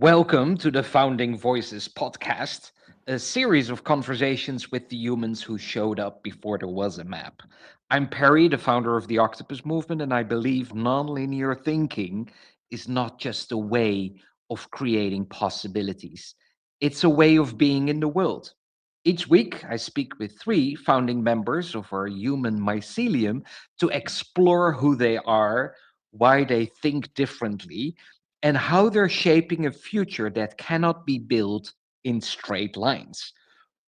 Welcome to the Founding Voices podcast, a series of conversations with the humans who showed up before there was a map. I'm Perry, the founder of the Octopus Movement, and I believe nonlinear thinking is not just a way of creating possibilities, it's a way of being in the world. Each week, I speak with three founding members of our human mycelium to explore who they are, why they think differently, and how they're shaping a future that cannot be built in straight lines.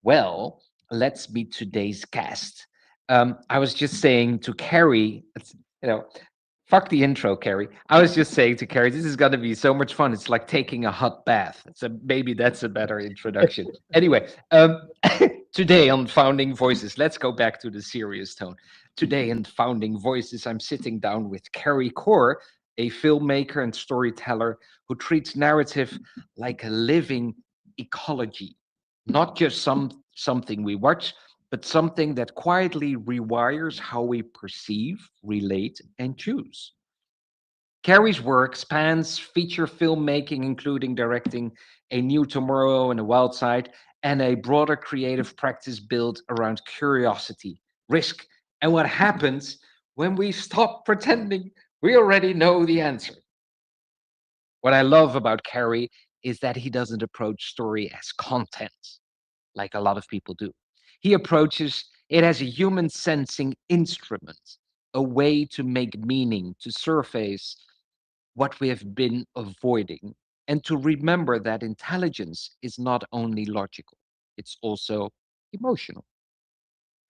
Well, let's meet today's guest. I was just saying to Carey, you know, fuck the intro, Carey. I was just saying to Carey, this is going to be so much fun. It's like taking a hot bath. So maybe that's a better introduction. Anyway, today on Founding Voices, let's go back to the serious tone. Today in Founding Voices, I'm sitting down with Carey Corr, a filmmaker and storyteller who treats narrative like a living ecology, not just something we watch, but something that quietly rewires how we perceive, relate, and choose. Carey's work spans feature filmmaking, including directing A New Tomorrow and A Wild Side, and a broader creative practice built around curiosity, risk, and what happens when we stop pretending we already know the answer. What I love about Carey is that he doesn't approach story as content like a lot of people do. He approaches it as a human sensing instrument, a way to make meaning, to surface what we have been avoiding, and to remember that intelligence is not only logical, it's also emotional,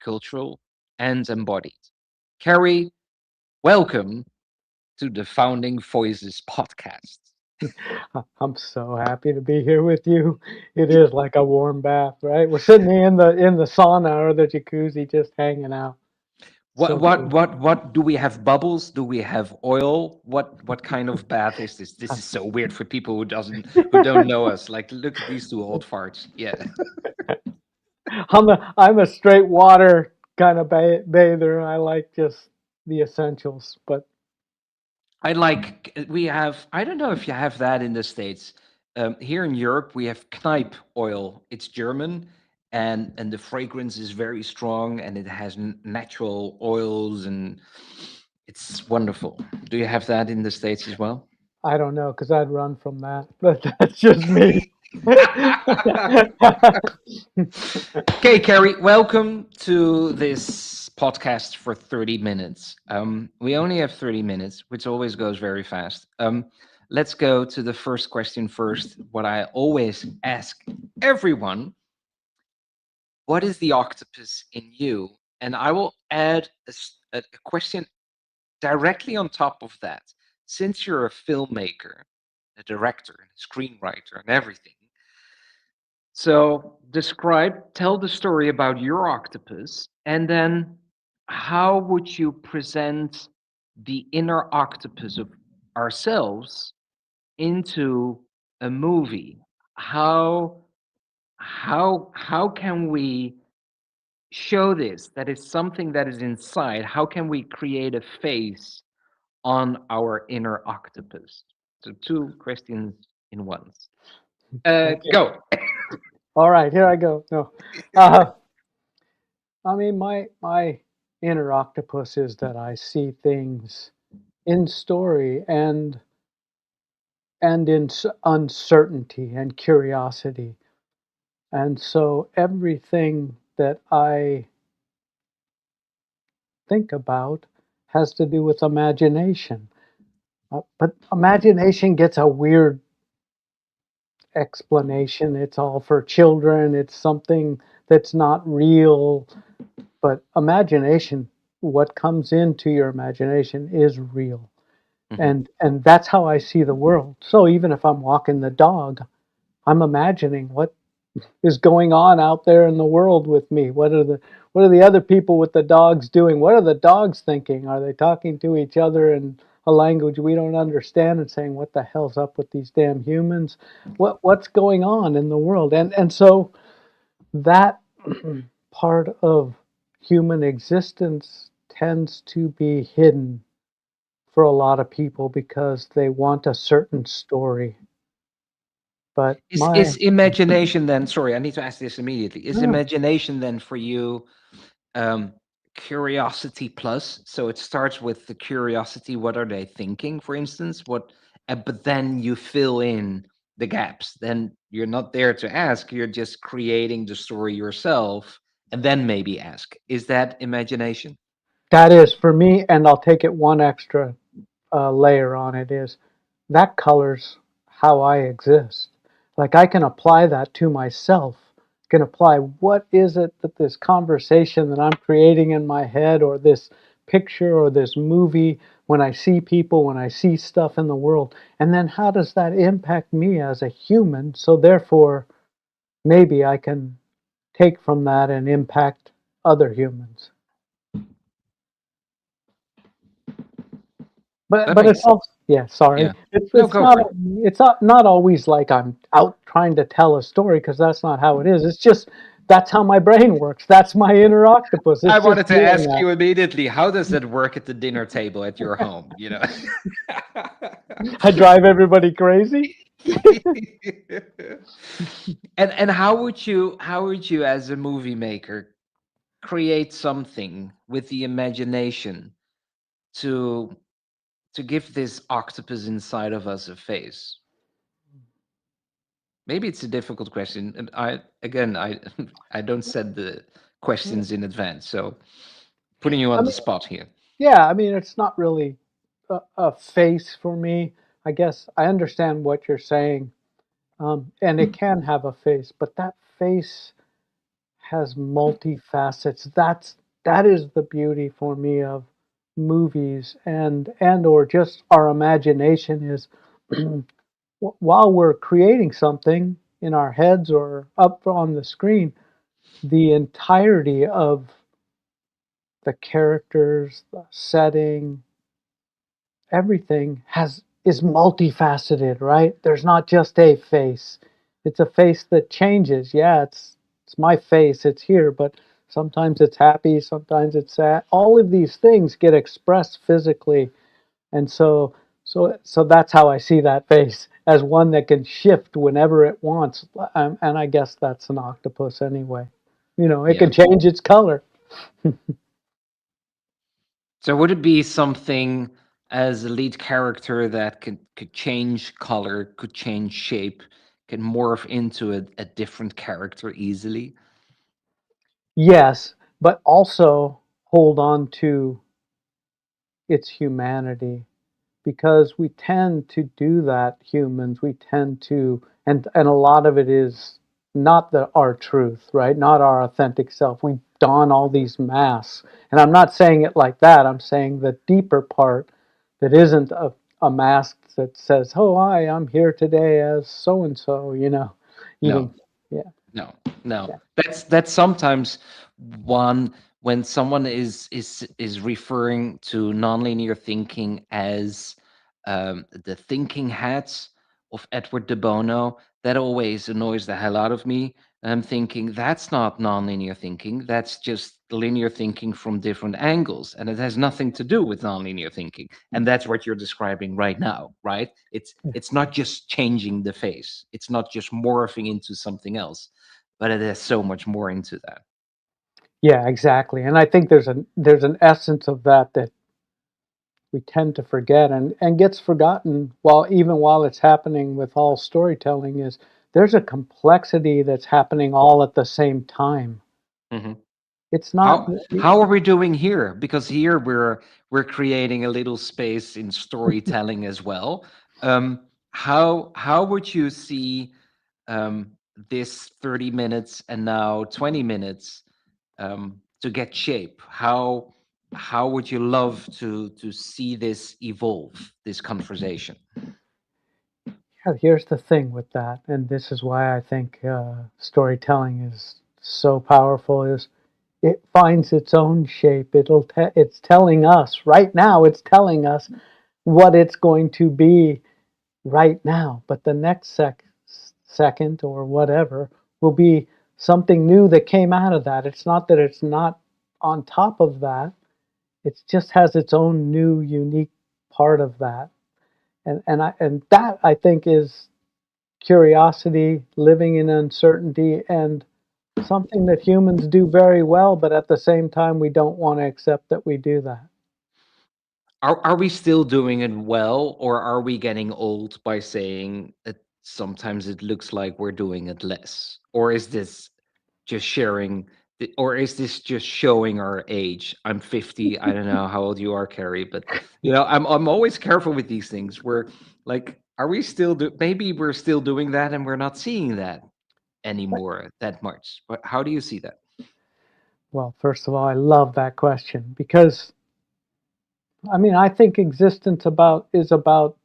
cultural, and embodied. Carrie, welcome to the Founding Voices podcast. I'm so happy to be here with you. It is like a warm bath, right? We're sitting in the sauna or the jacuzzi, just hanging out. What So what cool. what what do we have bubbles? Do we have oil? What kind of bath is this? This is so weird for people who don't know us. Like, look at these two old farts. Yeah. I'm a straight water kind of bather. I like just the essentials, but I like we have. I don't know if you have that in the States. Here in Europe, we have Kneipp oil. It's German, and the fragrance is very strong, and it has natural oils, and it's wonderful. Do you have that in the States as well? I don't know because I'd run from that. But that's just me. Okay, Carrie, welcome to this podcast for 30 minutes. We only have 30 minutes, which always goes very fast. Let's go to the first question first. What I always ask everyone: what is the octopus in you? And I will add a question directly on top of that. Since you're a filmmaker, a director, a screenwriter, and everything, so tell the story about your octopus, and then how would you present the inner octopus of ourselves into a movie? How how can we show this that is something that is inside? How can we create a face on our inner octopus? So two questions in one. Okay. Go. All right, here I go. No. Uh, I mean, my inner octopus is that I see things in story and in uncertainty and curiosity, and so everything that I think about has to do with imagination. But imagination gets a weird explanation. It's all for children. It's something that's not real. But imagination, what comes into your imagination is real. Mhm. And that's how I see the world. So even if I'm walking the dog, I'm imagining what is going on out there in the world with me. What are the other people with the dogs doing? What are the dogs thinking? Are they talking to each other in a language we don't understand and saying, what the hell's up with these damn humans? What's going on in the world? And so that part of human existence tends to be hidden for a lot of people because they want a certain story. But Is imagination then? Sorry, I need to ask this immediately. Is no, imagination then for you um, curiosity plus? So it starts with the curiosity. What are they thinking, for instance? But then you fill in the gaps. Then you're not there to ask. You're just creating the story yourself, and then maybe ask. Is that imagination? that is for me, and I'll take it one extra layer on it is that colors how I exist. Like I can apply that to myself. Can apply what is it that this conversation that I'm creating in my head, or this picture, or this movie, when I see people, when I see stuff in the world, and then how does that impact me as a human? So therefore, maybe I can take from that and impact other humans. But That it's makes sense. also, yeah, sorry. Yeah. No, go for it. It's not always like I'm out trying to tell a story, because that's not how it is. It's just that's how my brain works. That's my inner octopus. I It's just wanted to doing ask that. you immediately, how does that work at the dinner table at your home? I drive everybody crazy. And how would you as a movie maker create something with the imagination to to give this octopus inside of us a face? Maybe it's a difficult question, and I I don't set the questions in advance, so putting you I on the mean, spot here. yeah, I mean, it's not really a face for me. I guess I understand what you're saying, and it can have a face, but that face has multifacets. That is the beauty for me of movies, and or just our imagination is while we're creating something in our heads or up on the screen, the entirety of the characters, the setting, everything has is multifaceted, right? There's not just a face. It's a face that changes. Yeah, it's my face. It's here, but sometimes it's happy, sometimes it's sad. All of these things get expressed physically, and so that's how I see that face, as one that can shift whenever it wants. And I guess that's an octopus anyway. You know, it Yeah. can change its color. So would it be something as a lead character that could change color, could change shape, can morph into a different character easily? Yes, but also hold on to its humanity, because we tend to do that. Humans, we tend to, and a lot of it is not our truth, right? Not our authentic self. We don all these masks, and I'm not saying it like that. I'm saying the deeper part that isn't a mask that says, oh, I'm here today as so and so, No, eating. Yeah, no, no. yeah, That's sometimes one when someone is referring to nonlinear thinking as the thinking hats of Edward de Bono. That always annoys the hell out of me. And I'm thinking that's not nonlinear thinking. That's just linear thinking from different angles, and it has nothing to do with nonlinear thinking. And that's what you're describing right now, right? It's not just changing the face. It's not just morphing into something else, but it has so much more into that. yeah, exactly. And I think there's an essence of that we tend to forget, and gets forgotten while it's happening with all storytelling, is there's a complexity that's happening all at the same time. Mhm. It's not. How are we doing here? Because here we're creating a little space in storytelling as well. How would you see um, this 30 minutes and now 20 minutes to get shape? How would you love to see this evolve, this conversation? Yeah, here's the thing with that, and this is why I think storytelling is so powerful, is it finds its own shape. It's telling us right now, it's telling us what it's going to be right now, but the next second or whatever will be something new that came out of that. It's not that it's not on top of that. It just has its own new unique part of that. And that I think is curiosity, living in uncertainty, and something that humans do very well, but at the same time, we don't want to accept that we do that. Are we still doing it well, or are we getting old by saying that sometimes it looks like we're doing it less? Or is this just sharing, or is this just showing our age? I'm 50. I don't know how old you are, Carrie, but I'm always careful with these things. We're like, are we still maybe we're still doing that and we're not seeing that anymore that much. But how do you see that? Well, first of all, I love that question because I mean, I think existence is about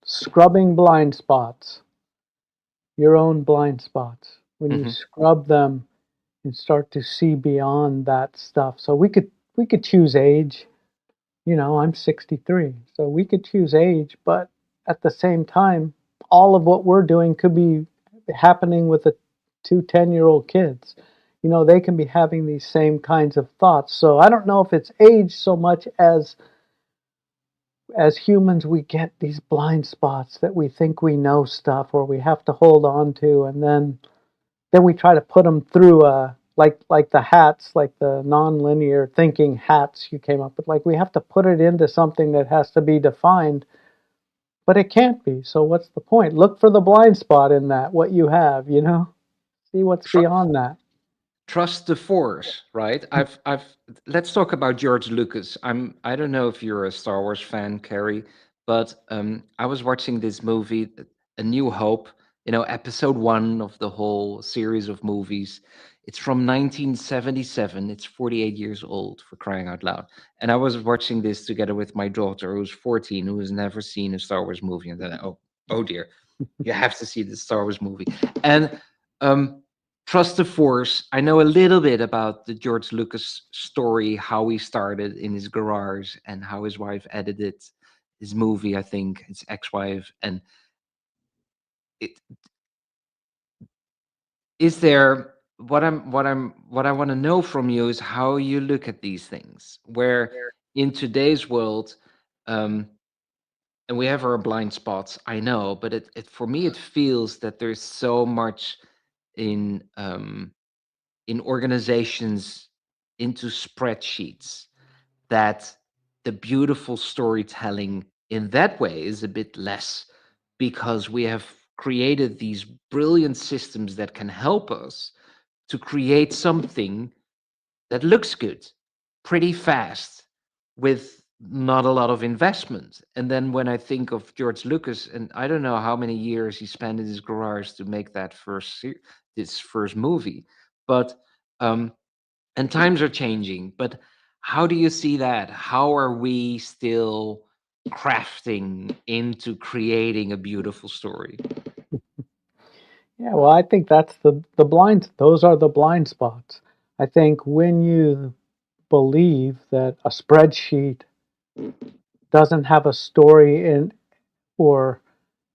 scrubbing blind spots, your own blind spots. When you Hmm. scrub them and start to see beyond that stuff. So we could choose age. I'm 63, so we could choose age, but at the same time, all of what we're doing could be happening with the 2 10-year-old kids. They can be having these same kinds of thoughts. So I don't know if it's age so much as humans, we get these blind spots that we think we know stuff or we have to hold on to, and then we try to put them through like the hats, like the nonlinear thinking hats you came up with. Like we have to put it into something that has to be defined, but it can't be. So what's the point? Look for the blind spot in that, what you have, see what's beyond that. Trust the force, right? I've Let's talk about George Lucas. I don't know if you're a Star Wars fan, Carrie, but I was watching this movie, A New Hope, episode one of the whole series of movies. It's from 1977. It's 48 years old, for crying out loud. And I was watching this together with my daughter, who's 14, who has never seen a Star Wars movie. And then, oh dear, you have to see this Star Wars movie. And um, Trust the Force. I know a little bit about the George Lucas story, how he started in his garage and how his wife edited his movie. I think his ex-wife. And it, is there what I want to know from you is how you look at these things. Where in today's world, um, and we have our blind spots, I know, but it for me it feels that there's so much in in organizations into spreadsheets that the beautiful storytelling in that way is a bit less because we have created these brilliant systems that can help us to create something that looks good pretty fast with not a lot of investment. And then when I think of George Lucas, and I don't know how many years he spent in his garage to make that this first movie, but um, and times are changing. But how do you see that? How are we still crafting into creating a beautiful story? Yeah, well, I think that's the blind. Those are the blind spots. I think when you believe that a spreadsheet doesn't have a story in or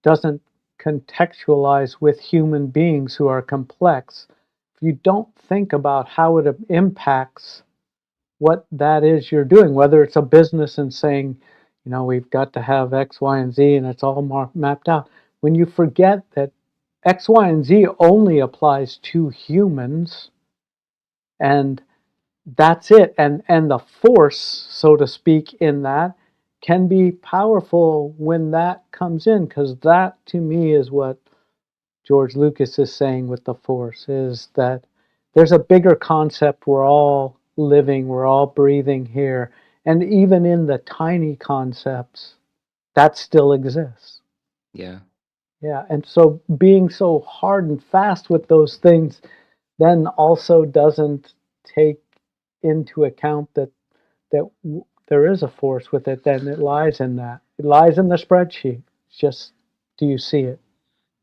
doesn't contextualize with human beings who are complex, if you don't think about how it impacts what that is you're doing, whether it's a business and saying, we've got to have X, Y, and Z, and it's all mapped out. When you forget that X, Y, and Z only applies to humans, and that's it, and the force, so to speak, in that can be powerful when that comes in, because that to me is what George Lucas is saying with the force, is that there's a bigger concept we're all living, we're all breathing here, and even in the tiny concepts that still exists. Yeah. Yeah, and so being so hard and fast with those things then also doesn't take into account that there is a force with it. Then it lies in that. It lies in the spreadsheet. It's just, do you see it?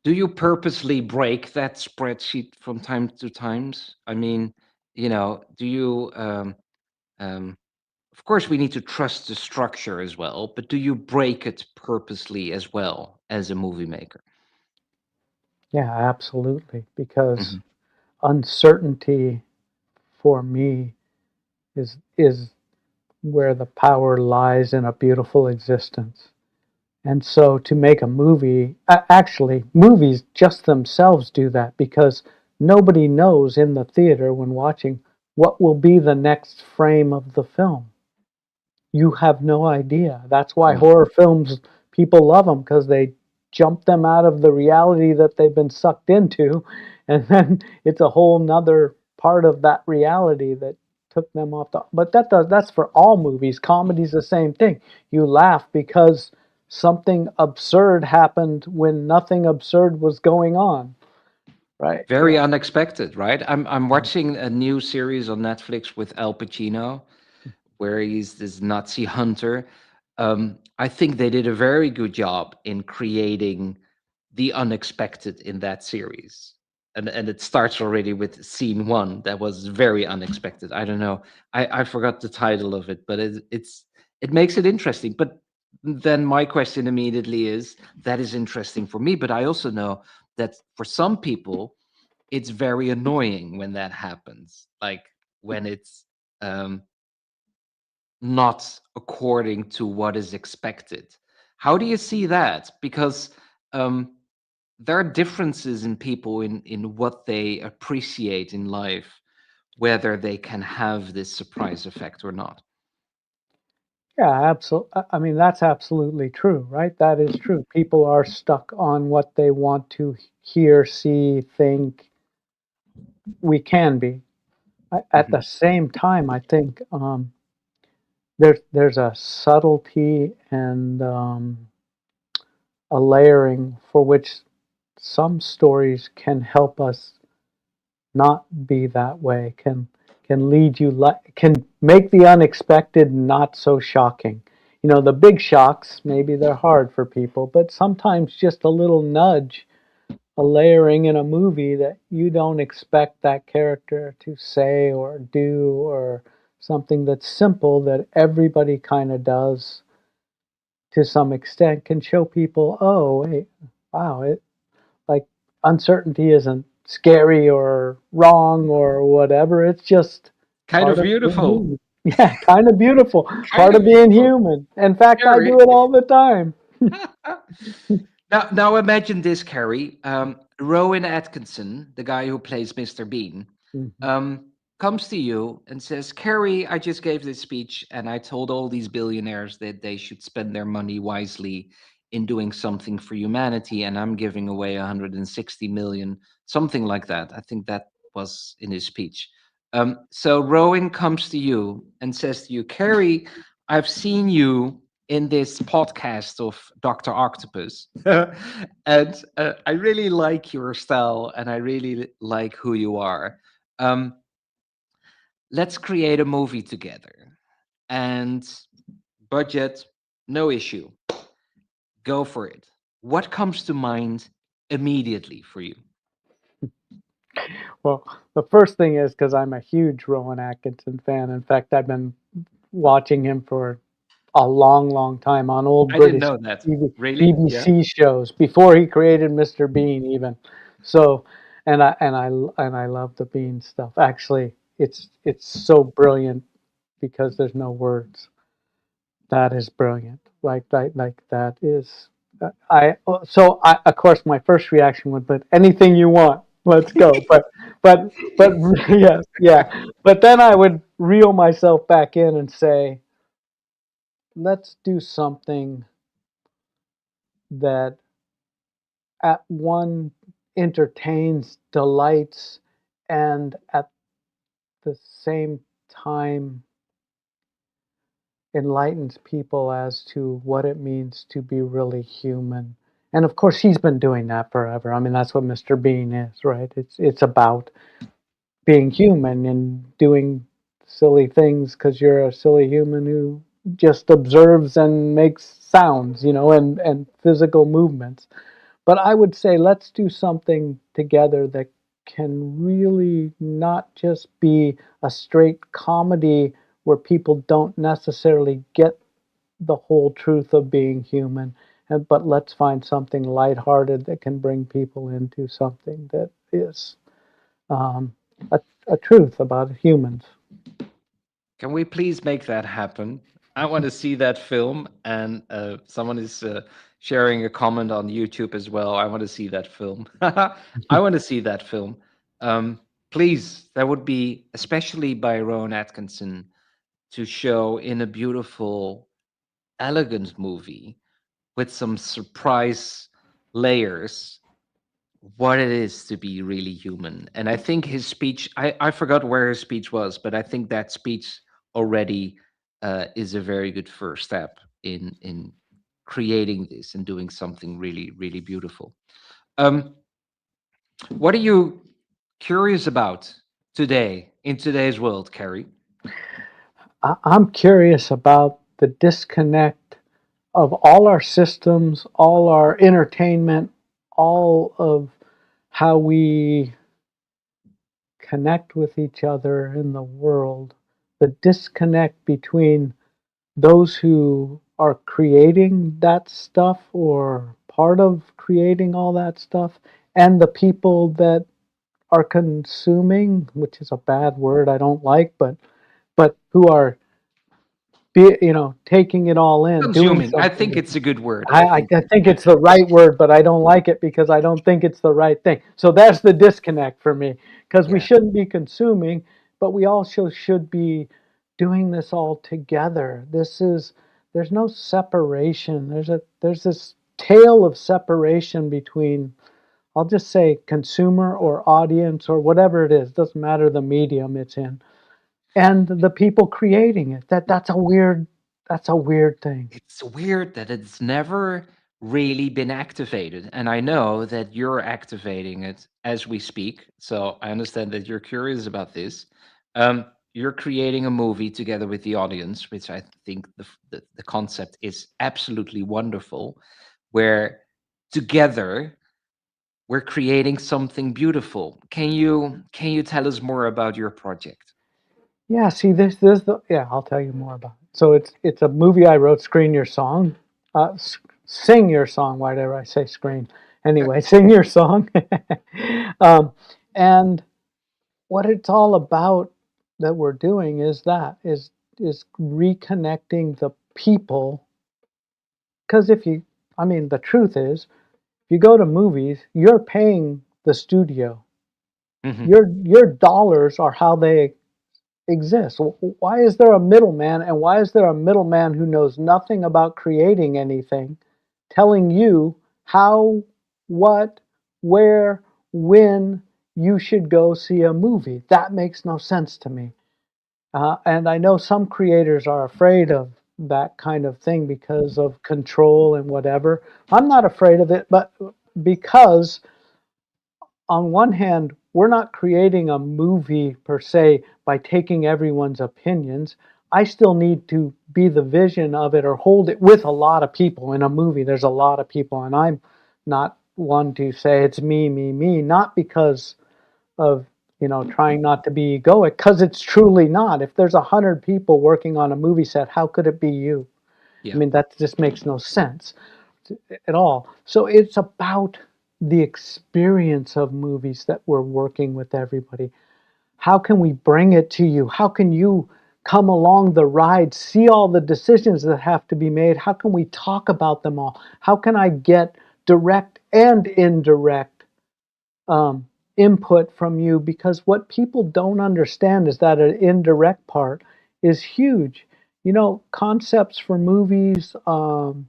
Do you purposely break that spreadsheet from time to times? I mean, do you um, of course we need to trust the structure as well, but do you break it purposely as well as a movie maker? Yeah, absolutely. Because Hmm. uncertainty for me is where the power lies in a beautiful existence. And so to make a movie, actually, movies just themselves do that because nobody knows in the theater when watching what will be the next frame of the film. You have no idea. That's why Mm. horror films, people love them because they jump them out of the reality that they've been sucked into. And then it's a whole nother part of that reality that took them off the, but that's for all movies. Comedy's the same thing. You laugh because something absurd happened when nothing absurd was going on. Right. Very Yeah. unexpected, right? I'm watching a new series on Netflix with Al Pacino, where he's this Nazi hunter. I think they did a very good job in creating the unexpected in that series. And it starts already with scene one that was very unexpected. I don't know. I forgot the title of it, but it makes it interesting. But then my question immediately is that is interesting for me, but I also know that for some people it's very annoying when that happens. Like when it's um not according to what is expected. How do you see that? Because um, there are differences in people in what they appreciate in life, whether they can have this surprise effect or not. Yeah, absolutely. I mean, that's absolutely true, right? That is true. People are stuck on what they want to hear, see, think. We can be. At Mhm. the same time, I think there's a subtlety and a layering for which some stories can help us not be that way. Can lead you can make the unexpected not so shocking. You know, the big shocks maybe they're hard for people, but sometimes just a little nudge, a layering in a movie that you don't expect that character to say or do, or something that's simple that everybody kind of does to some extent, can show people, oh wait, wow, it, like, uncertainty isn't scary or wrong or whatever. It's just Kind part of of being beautiful. human. Yeah, kind of beautiful. Kind Part of of being beautiful. human. In fact, I Scary. do it all the time. Now imagine this, Carrie. Rowan Atkinson, the guy who plays Mr. Bean, Mhm. comes to you and says, Carrie, I just gave this speech and I told all these billionaires that they should spend their money wisely in doing something for humanity, and I'm giving away 160 million, something like that. I think that was in his speech. So Rowan comes to you and says to you, Carrie, I've seen you in this podcast of Dr. Octopus. And I really like your style and I really like who you are. Um, let's create a movie together. And budget, no issue. Go for it. What comes to mind immediately for you? Well, the first thing is because I'm a huge Rowan Atkinson fan. In fact, I've been watching him for a long, long time on old I didn't British know that. TV, Really? Yeah. BBC shows before he created Mr. Bean, even. So, and I love the Bean stuff. Actually, it's so brilliant because there's no words. That is brilliant. Like that is. I so I of course my first reaction would, but anything you want, let's go. But yes, yeah. But then I would reel myself back in and say, let's do something that at one entertains, delights, and at the same time enlightens people as to what it means to be really human. And of course, he's been doing that forever. I mean, that's what Mr. Bean is, right? It's about being human and doing silly things because you're a silly human who just observes and makes sounds, and physical movements. But I would say let's do something together that can really not just be a straight comedy where people don't necessarily get the whole truth of being human, but let's find something lighthearted that can bring people into something that is um, a truth about humans. Can we please make that happen? I want to see that film, and someone is sharing a comment on YouTube as well. I want to see that film. I want to see that film. Um, Please, that would be especially by Rowan Atkinson to show in a beautiful, elegant movie with some surprise layers what it is to be really human. And I think his speech, I forgot where his speech was, but I think that speech already is a very good first step in creating this and doing something really, really beautiful. Um, what are you curious about today in today's world, Carey? I'm curious about the disconnect of all our systems, all our entertainment, all of how we connect with each other in the world, the disconnect between those who are creating that stuff or part of creating all that stuff and the people that are consuming, which is a bad word I don't like, but who are taking it all in, doing Consuming. I something think with it's a good word. I, I think it's the right word, but I don't like it because I don't think it's the right thing. So that's the disconnect for me, because we Yeah. shouldn't be consuming, but we also should be doing this all together. There's no separation. There's this tale of separation between, I'll just say, consumer or audience or whatever it is, doesn't matter the medium it's in, and the people creating it. That's a weird thing. It's weird that it's never really been activated. And I know that you're activating it as we speak. So I understand that you're curious about this. You're creating a movie together with the audience, which I think the concept is absolutely wonderful, where together we're creating something beautiful. Can you tell us more about your project? Yeah, see, yeah, I'll tell you more about it. So it's a movie I wrote, Screen Your Song, sing your song. Why did I say screen? Anyway, sing your song. um, and what it's all about that we're doing is reconnecting the people. Because I mean, the truth is, if you go to movies, you're paying the studio. Hmm. Your dollars are how they exists. Why is there a middleman, and why is there a middleman who knows nothing about creating anything telling you how, what, where, when you should go see a movie? That makes no sense to me. And I know some creators are afraid of that kind of thing because of control and whatever. I'm not afraid of it, but because on one hand, we're not creating a movie per se by taking everyone's opinions. I still need to be the vision of it or hold it with a lot of people. In a movie, there's a lot of people, and I'm not one to say it's me, me, me, not because of trying not to be egoic, because it's truly not. If there's 100 people working on a movie set, how could it be you? I Yeah. mean, that just makes no sense at all. So it's about the experience of movies that we're working with everybody. How can we bring it to you? How can you come along the ride, see all the decisions that have to be made? How can we talk about them all? How can I get direct and indirect um, input from you? Because what people don't understand is that an indirect part is huge. Concepts for movies, the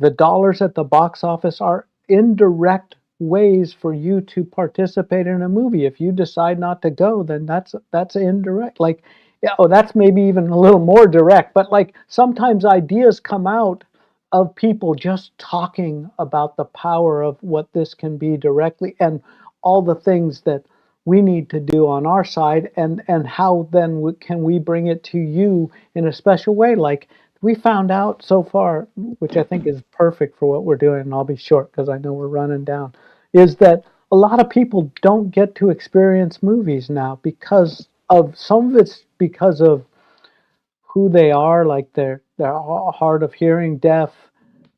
dollars at the box office are indirect ways for you to participate in a movie. If you decide not to go, then that's indirect. Like, yeah, oh, that's maybe even a little more direct. But like sometimes ideas come out of people just talking about the power of what this can be directly and all the things that we need to do on our side, and how then can we bring it to you in a special way. Like, we found out so far, which I think is perfect for what we're doing, and I'll be short because I know we're running down, is that a lot of people don't get to experience movies now because of some of it's because of who they are, like they're hard of hearing, deaf,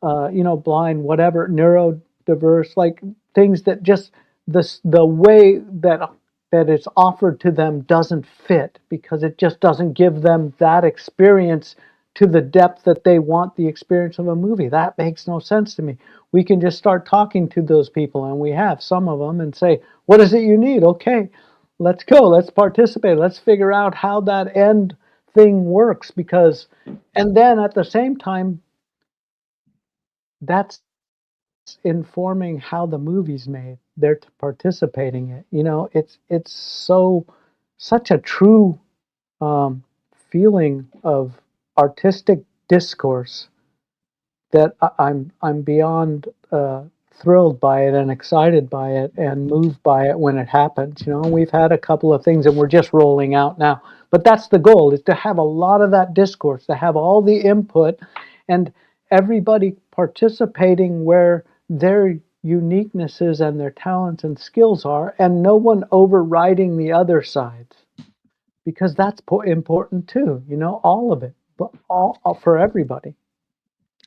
blind, whatever, neurodiverse, like things that just the way that it's offered to them doesn't fit because it just doesn't give them that experience to the depth that they want the experience of a movie. That makes no sense to me. We can just start talking to those people, and we have some of them, and say, what is it you need? Okay, let's go. Let's participate. Let's figure out how that end thing works. Because, and then at the same time, that's informing how the movie's made. They're participating in it. It's such a true um, feeling of artistic discourse that I'm beyond thrilled by it and excited by it and moved by it when it happens. We've had a couple of things and we're just rolling out now, but that's the goal: is to have a lot of that discourse, to have all the input, and everybody participating where their uniquenesses and their talents and skills are, and no one overriding the other sides, because that's important too. All of it, but all for everybody.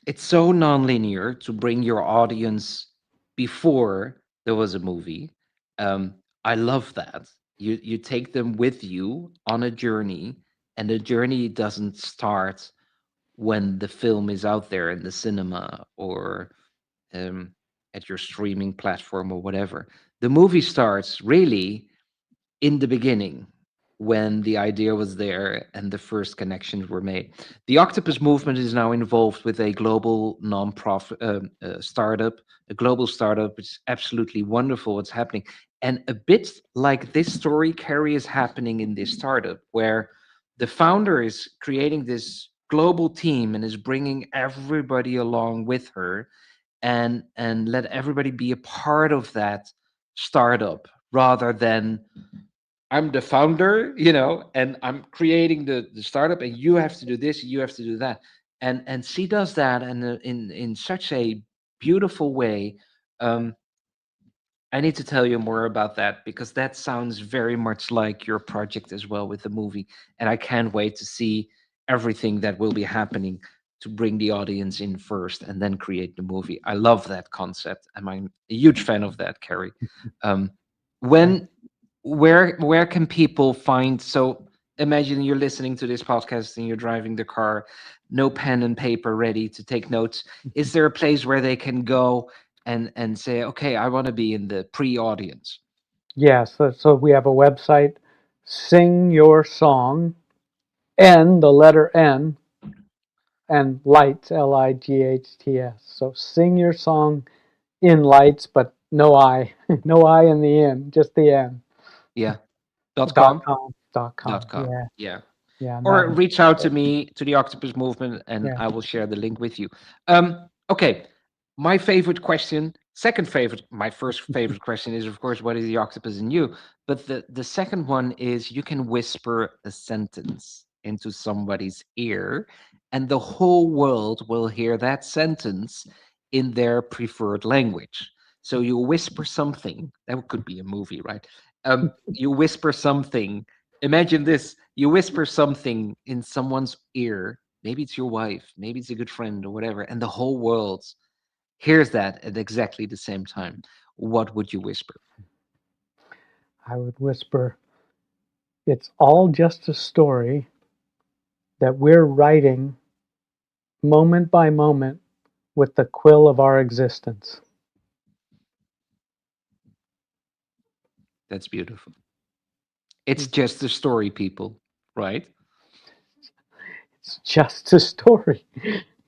It's so nonlinear to bring your audience before there was a movie. I love that. You take them with you on a journey, and the journey doesn't start when the film is out there in the cinema or um, at your streaming platform or whatever. The movie starts really in the beginning, when the idea was there and the first connections were made. The Octopus Movement is now involved with a global non-profit startup, a global startup. It's absolutely wonderful what's happening. And a bit like this story, Carey, is happening in this startup, where the founder is creating this global team and is bringing everybody along with her, and let everybody be a part of that startup, rather than I'm the founder, and I'm creating the startup, and you have to do this, you have to do that. And she does that, and in such a beautiful way. Um, I need to tell you more about that, because that sounds very much like your project as well with the movie, and I can't wait to see everything that will be happening to bring the audience in first and then create the movie. I love that concept, and I'm a huge fan of that, Carrie. Um, Thank when where can people find, so imagine you're listening to this podcast and you're driving the car, no pen and paper ready to take notes. Is there a place where they can go and say, okay, I want to be in the pre-audience? Yes, so we have a website, Sing Your Song, N, the letter N, and Lights, Lights. So sing your song in lights, but no I, no I in the end, just the N. Yeah. Dot Dot com. com. Dot com. Dot com. Yeah, Yeah. yeah, and that Or was reach out to me, to the Octopus Movement, and yeah. I will share the link with you. Okay, my favorite question, second favorite, my first favorite question is, of course, what is the octopus in you? But the second one is, you can whisper a sentence into somebody's ear, and the whole world will hear that sentence in their preferred language. So you whisper something, that could be a movie, right? You whisper something. Imagine this: you whisper something in someone's ear. Maybe it's your wife, maybe it's a good friend or whatever, and the whole world hears that at exactly the same time. What would you whisper? I would whisper, it's all just a story that we're writing moment by moment with the quill of our existence. That's beautiful. It's just a story, people, right? It's just a story.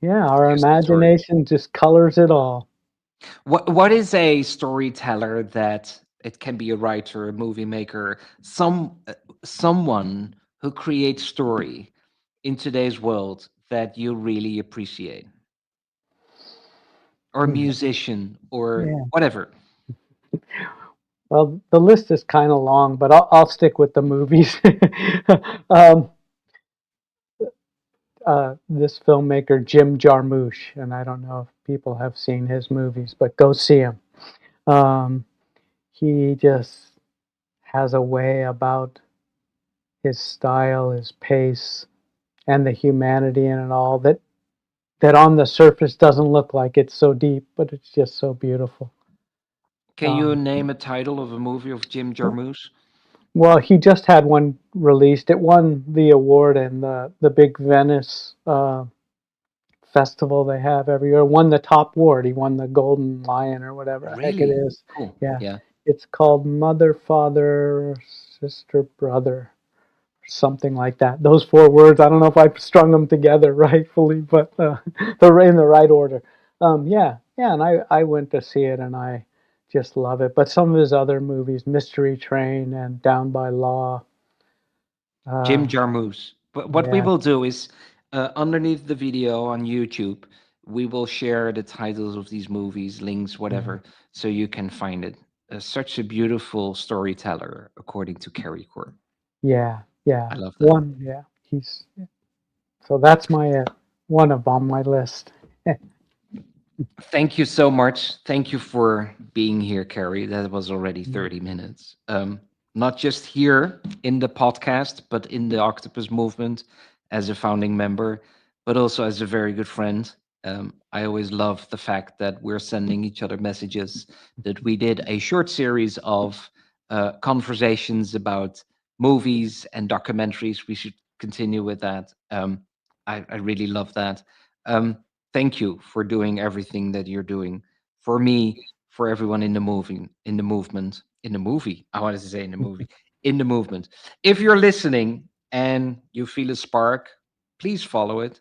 Yeah, It's our just a story. imagination just colors it all. What is a storyteller? That it can be a writer, a movie maker, someone who creates story in today's world that you really appreciate, or Hmm. musician, or Yeah. whatever. Well, the list is kind of long, but I'll stick with the movies. um, this filmmaker, Jim Jarmusch, and I don't know if people have seen his movies, but go see him. Um, he just has a way about his style, his pace, and the humanity in it all that on the surface doesn't look like it's so deep, but it's just so beautiful. Can you Um, name a title of a movie of Jim Jarmusch? Well, he just had one released. It won the award in the big Venice festival they have every year. Won the top award. He won the Golden Lion or whatever the heck it Really? is. Cool. Yeah, Yeah. it's called Mother, Father, Sister, Brother, something like that. Those four words. I don't know if I strung them together rightfully, but they're in the right order. Yeah, yeah, and I went to see it and I just love it. But some of his other movies, Mystery Train and Down by Law. Jim Uh, Jarmusch. But what we yeah, will do is, underneath the video on YouTube, we will share the titles of these movies, links, yeah, whatever, so you can find it. Such a beautiful storyteller, according to Carey Corr. yeah, yeah. I love that. One, yeah. He's so that's my one of on my list. Thank you so much. Thank you for being here, Carrie. That was already 30 minutes. Not just here in the podcast, but in the Octopus Movement as a founding member, but also as a very good friend. I always love the fact that we're sending each other messages, that we did a short series of conversations about movies and documentaries. We should continue with that. I really love that. Thank you for doing everything that you're doing for me, for everyone in the moving, in the movement, in the movie. I wanted to say in the movie, in the movement. If you're listening and you feel a spark, please follow it.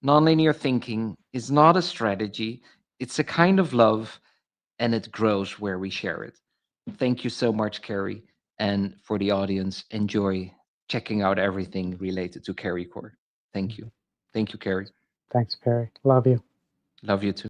Nonlinear thinking is not a strategy, it's a kind of love, and it grows where we share it. Thank you so much, Carrie. And for the audience, enjoy checking out everything related to Carey Corr. Thank you. Thank you, Carrie. Thanks, Perry. Love you. Love you too.